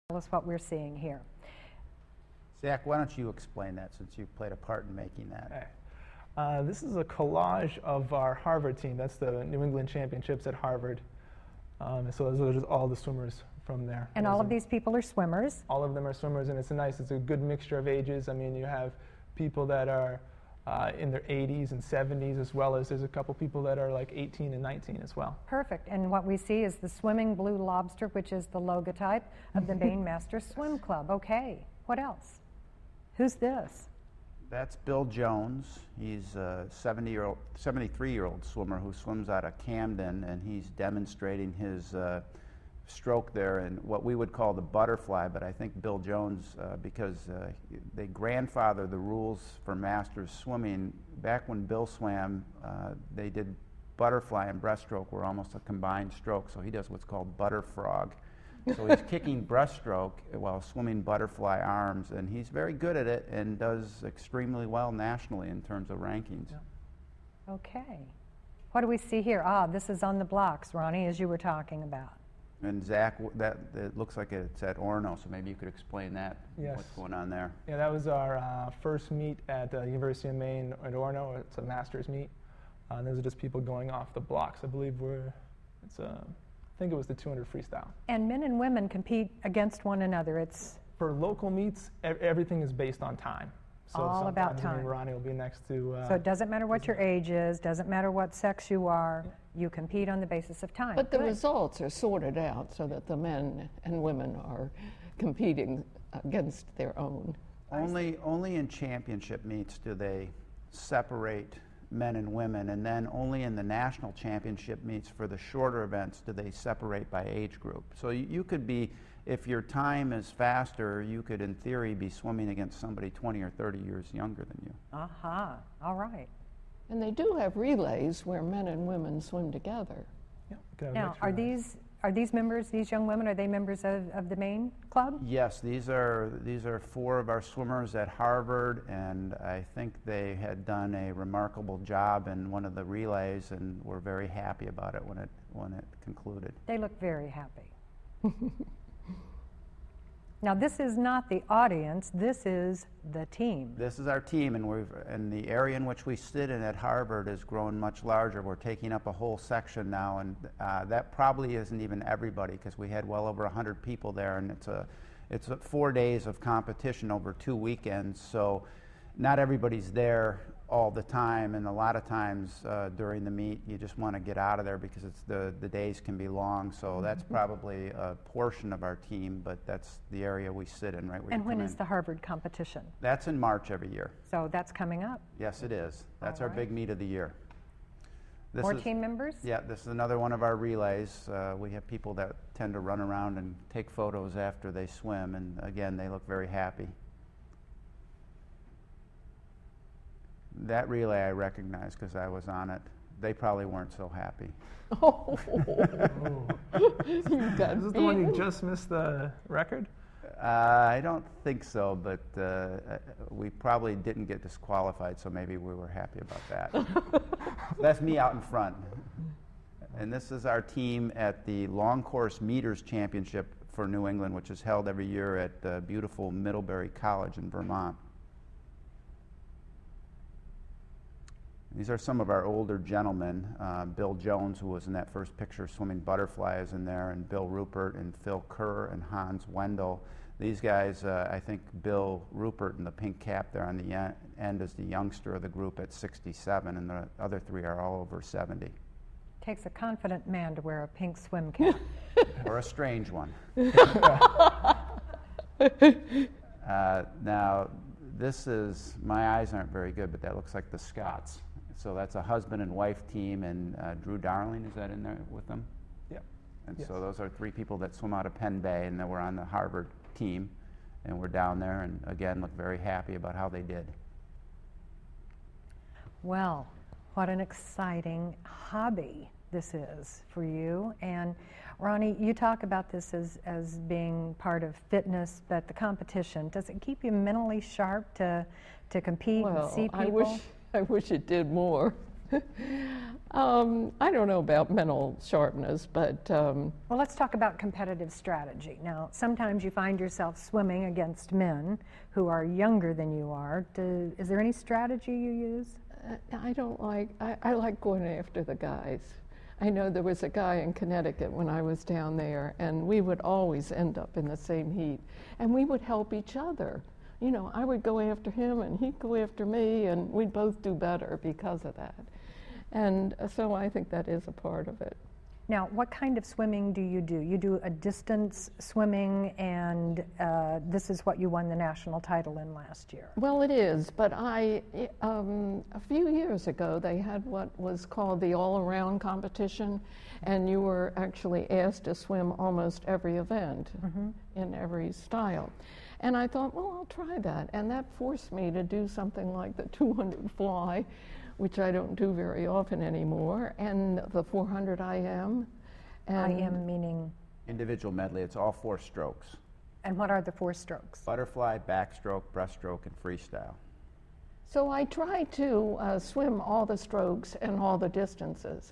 Tell us what we're seeing here. Zach, why don't you explain that since you played a part in making that? This is a collage of our Harvard team. That's the New England Championships at Harvard. So those are just all the swimmers from there. And all of these people are swimmers? All of them are swimmers, and it's a good mixture of ages. I mean, you have people that are in their 80s and 70s, as well as there's a couple people that are like 18 and 19 as well. Perfect. And what we see is the Swimming Blue Lobster, which is the logotype of the Maine Masters Swim Club. Okay, what else? Who's this? That's Bill Jones. He's a 73-year-old swimmer who swims out of Camden, and he's demonstrating his stroke there in what we would call the butterfly, but I think Bill Jones, because they grandfathered the rules for masters swimming. Back when Bill swam, they did butterfly and breaststroke were almost a combined stroke, so he does what's called butterfrog. So he's kicking breaststroke while swimming butterfly arms, and he's very good at it and does extremely well nationally in terms of rankings. Yeah. Okay. What do we see here? Ah, this is on the blocks, Ronnie, as you were talking about. And Zach, it looks like it's at Orono, so maybe you could explain that, yes. What's going on there. Yeah, that was our first meet at the University of Maine at Orono. It's a masters meet. Those are just people going off the blocks. I believe I think it was the 200 freestyle. And men and women compete against one another. It's for local meets, everything is based on time. So all about time. Ronnie will be next to. So it doesn't matter what your age is, doesn't matter what sex you are. Yeah. You compete on the basis of time. But the results are sorted out so that the men and women are competing against their own. Only in championship meets do they separate men and women, and then only in the national championship meets for the shorter events do they separate by age group. So you could be, if your time is faster, you could in theory be swimming against somebody 20 or 30 years younger than you. Aha, all right. And they do have relays where men and women swim together. Yeah, now, are these members, these young women, are they members of the Maine Club? Yes, these are 4 of our swimmers at Harvard, and I think they had done a remarkable job in one of the relays, and we're very happy about it when it concluded. They look very happy. Now, this is not the audience, this is the team. This is our team, and the area in which we sit in at Harvard has grown much larger. We're taking up a whole section now, and that probably isn't even everybody, because we had well over 100 people there, and it's 4 days of competition over 2 weekends, so not everybody's there all the time, and a lot of times during the meet you just want to get out of there because the days can be long, so that's probably a portion of our team, but that's the area we sit in, right? And when is the Harvard competition? That's in March every year. So that's coming up? Yes, it is. That's our big meet of the year. More team members? Yeah, this is another one of our relays. We have people that tend to run around and take photos after they swim, and again, they look very happy. That relay I recognize because I was on it. They probably weren't so happy. Oh. You got Is this the one you just missed the record? I don't think so, but we probably didn't get disqualified, so maybe we were happy about that. That's me out in front. And this is our team at the Long Course Meters Championship for New England, which is held every year at beautiful Middlebury College in Vermont. These are some of our older gentlemen. Bill Jones, who was in that first picture swimming butterfly, is in there, and Bill Rupert and Phil Kerr and Hans Wendell. These guys, I think Bill Rupert in the pink cap there on the end is the youngster of the group at 67, and the other 3 are all over 70. Takes a confident man to wear a pink swim cap. Or a strange one. Now, this is, my eyes aren't very good, but that looks like the Scots. So that's a husband and wife team, and Drew Darling, is that in there with them? Yeah. And yes. So those are 3 people that swim out of Penn Bay, and then we're on the Harvard team, and we're down there, and again, look very happy about how they did. Well, what an exciting hobby this is for you. And Ronnie, you talk about this as being part of fitness, but the competition, does it keep you mentally sharp to compete and see people? I wish it did more. I don't know about mental sharpness, but Well, let's talk about competitive strategy. Now, sometimes you find yourself swimming against men who are younger than you are. Is there any strategy you use? I like going after the guys. I know there was a guy in Connecticut when I was down there, and we would always end up in the same heat, and we would help each other. You know, I would go after him, and he'd go after me, and we'd both do better because of that. And so I think that is a part of it. Now, what kind of swimming do? You do a distance swimming, and this is what you won the national title in last year. Well, it is, but a few years ago, they had what was called the all-around competition, and you were actually asked to swim almost every event in every style. And I thought, well, I'll try that, and that forced me to do something like the 200 fly, which I don't do very often anymore, and the 400 IM. And IM meaning? Individual medley, it's all 4 strokes. And what are the 4 strokes? Butterfly, backstroke, breaststroke, and freestyle. So I try to swim all the strokes and all the distances,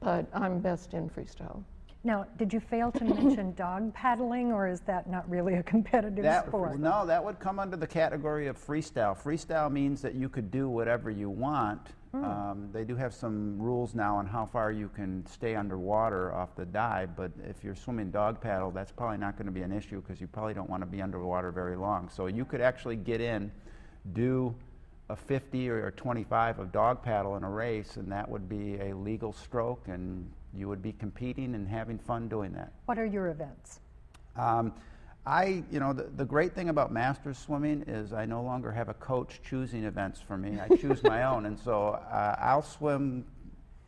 but I'm best in freestyle. Now, did you fail to mention dog paddling, or is that not really a competitive sport? No, that would come under the category of freestyle. Freestyle means that you could do whatever you want. They do have some rules now on how far you can stay underwater off the dive, but if you're swimming dog paddle, that's probably not going to be an issue because you probably don't want to be underwater very long. So you could actually get in, do a 50 or 25 of dog paddle in a race, and that would be a legal stroke, and you would be competing and having fun doing that. What are your events? The great thing about masters swimming is I no longer have a coach choosing events for me. I choose my own, and so I'll swim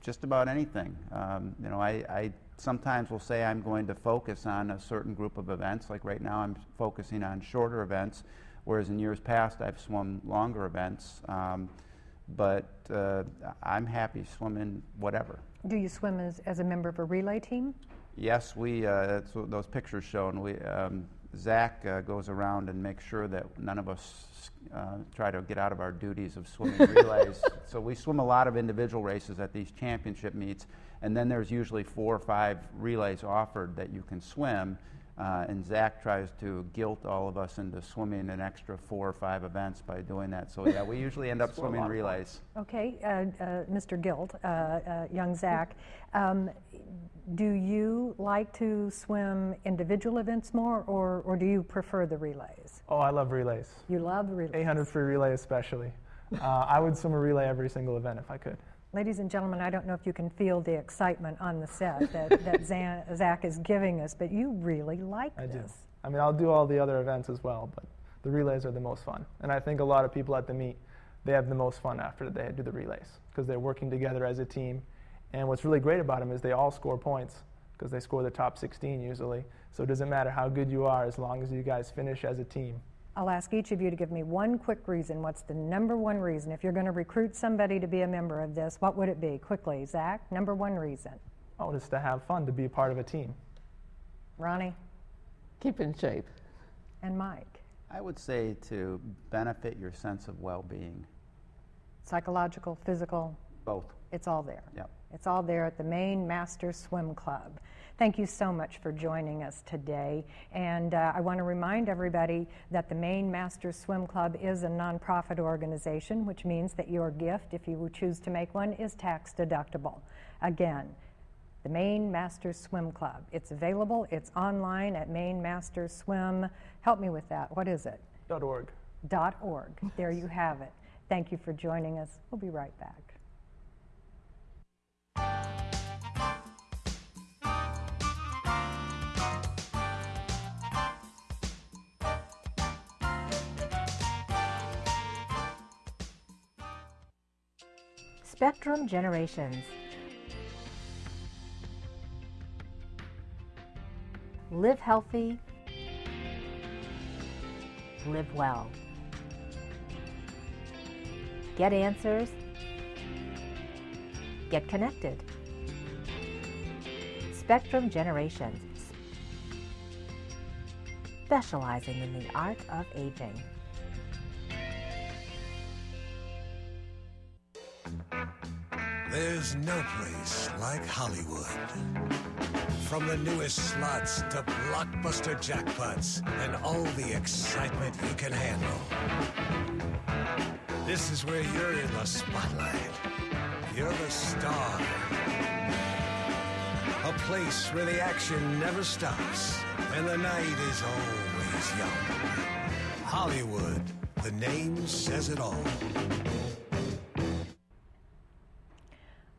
just about anything. I sometimes will say I'm going to focus on a certain group of events. Like right now, I'm focusing on shorter events, whereas in years past I've swum longer events. But I'm happy swimming whatever. Do you swim as a member of a relay team? Yes, that's what those pictures shown. Zach goes around and makes sure that none of us try to get out of our duties of swimming relays. So we swim a lot of individual races at these championship meets, and then there's usually 4 or 5 relays offered that you can swim. And Zach tries to guilt all of us into swimming an extra 4 or 5 events by doing that. So yeah, we usually end up swimming relays. Okay, Mr. Guilt, young Zach, do you like to swim individual events more, or do you prefer the relays? Oh, I love relays. You love relays. 800 free relay especially. I would swim a relay every single event if I could. Ladies and gentlemen, I don't know if you can feel the excitement on the set that Zach is giving us, but you really like this. I do. I mean, I'll do all the other events as well, but the relays are the most fun. And I think a lot of people at the meet, they have the most fun after they do the relays because they're working together as a team. And what's really great about them is they all score points because they score the top 16 usually. So it doesn't matter how good you are as long as you guys finish as a team. I'll ask each of you to give me one quick reason. What's the number one reason? If you're going to recruit somebody to be a member of this, what would it be? Quickly, Zach, number one reason. Oh, just to have fun, to be a part of a team. Ronnie? Keep in shape. And Mike? I would say to benefit your sense of well-being. Psychological, physical? Both. It's all there. Yep. It's all there at the Maine Masters Swim Club. Thank you so much for joining us today. And I want to remind everybody that the Maine Masters Swim Club is a nonprofit organization, which means that your gift, if you would choose to make one, is tax deductible. Again, the Maine Masters Swim Club. It's available. It's online at Maine Masters Swim. Help me with that. What is it? .org. .org. There you have it. Thank you for joining us. We'll be right back. Spectrum Generations. Live healthy, live well. Get answers, get connected. Spectrum Generations, specializing in the art of aging. There's no place like Hollywood. From the newest slots to blockbuster jackpots and all the excitement you can handle. This is where you're in the spotlight. You're the star. A place where the action never stops and the night is always young. Hollywood, the name says it all.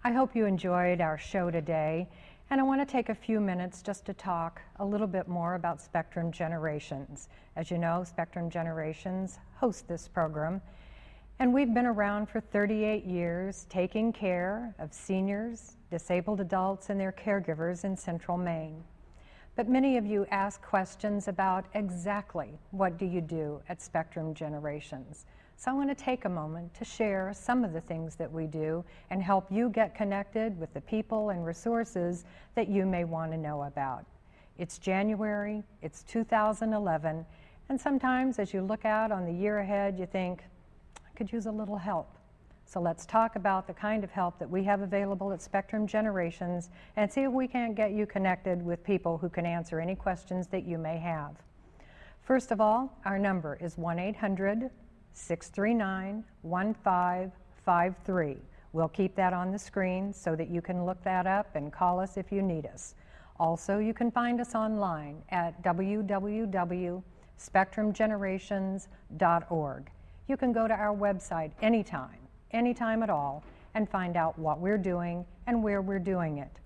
I hope you enjoyed our show today, and I want to take a few minutes just to talk a little bit more about Spectrum Generations. As you know, Spectrum Generations hosts this program, and we've been around for 38 years taking care of seniors, disabled adults, and their caregivers in Central Maine. But many of you ask questions about exactly what do you do at Spectrum Generations. So I want to take a moment to share some of the things that we do and help you get connected with the people and resources that you may want to know about. It's January, it's 2011, and sometimes as you look out on the year ahead, you think, I could use a little help. So let's talk about the kind of help that we have available at Spectrum Generations and see if we can't get you connected with people who can answer any questions that you may have. First of all, our number is 1-800-639-1553. We'll keep that on the screen so that you can look that up and call us if you need us. Also, you can find us online at www.spectrumgenerations.org. You can go to our website anytime at all, and find out what we're doing and where we're doing it.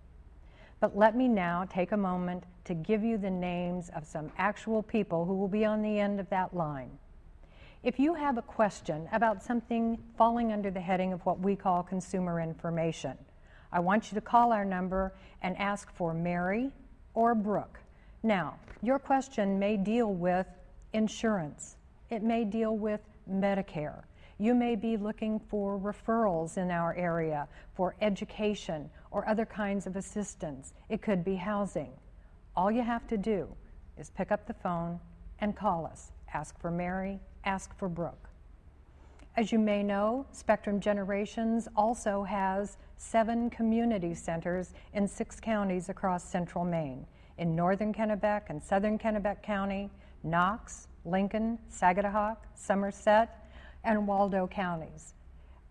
But let me now take a moment to give you the names of some actual people who will be on the end of that line. If you have a question about something falling under the heading of what we call consumer information, I want you to call our number and ask for Mary or Brooke. Now, your question may deal with insurance. It may deal with Medicare. You may be looking for referrals in our area for education or other kinds of assistance. It could be housing. All you have to do is pick up the phone and call us. Ask for Mary, ask for Brooke. As you may know, Spectrum Generations also has 7 community centers in 6 counties across Central Maine. In northern Kennebec and southern Kennebec County, Knox, Lincoln, Sagadahoc, Somerset, and Waldo counties.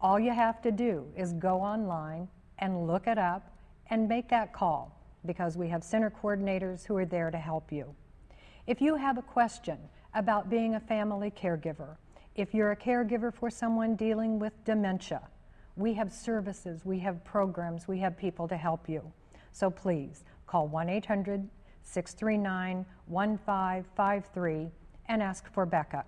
All you have to do is go online and look it up and make that call, because we have center coordinators who are there to help you. If you have a question about being a family caregiver, if you're a caregiver for someone dealing with dementia, we have services, we have programs, we have people to help you. So please call 1-800-639-1553 and ask for Becca.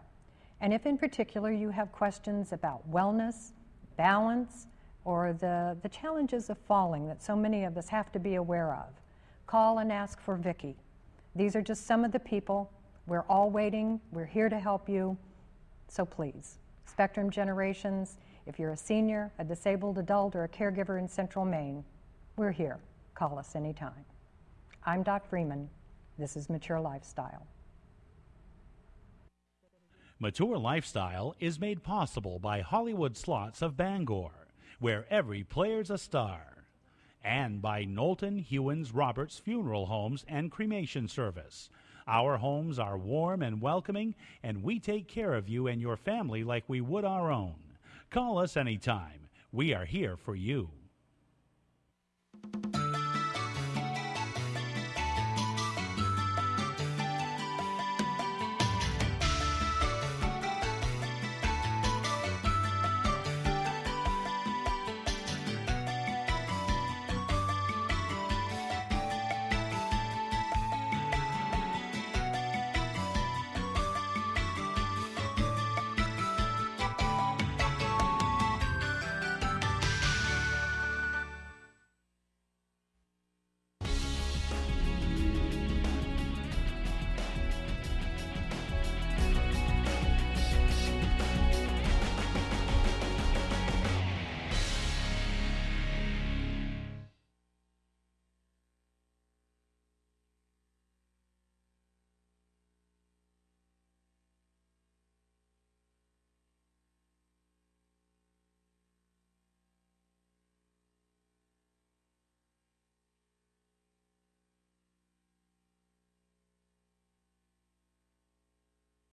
And if in particular you have questions about wellness, balance, or the challenges of falling that so many of us have to be aware of, call and ask for Vicki. These are just some of the people. We're all waiting. We're here to help you. So please, Spectrum Generations, if you're a senior, a disabled adult, or a caregiver in Central Maine, we're here. Call us anytime. I'm Dot Freeman. This is Mature Lifestyle. Mature Lifestyle is made possible by Hollywood Slots of Bangor, where every player's a star, and by Knowlton Hewins Roberts Funeral Homes and Cremation Service. Our homes are warm and welcoming, and we take care of you and your family like we would our own. Call us anytime. We are here for you.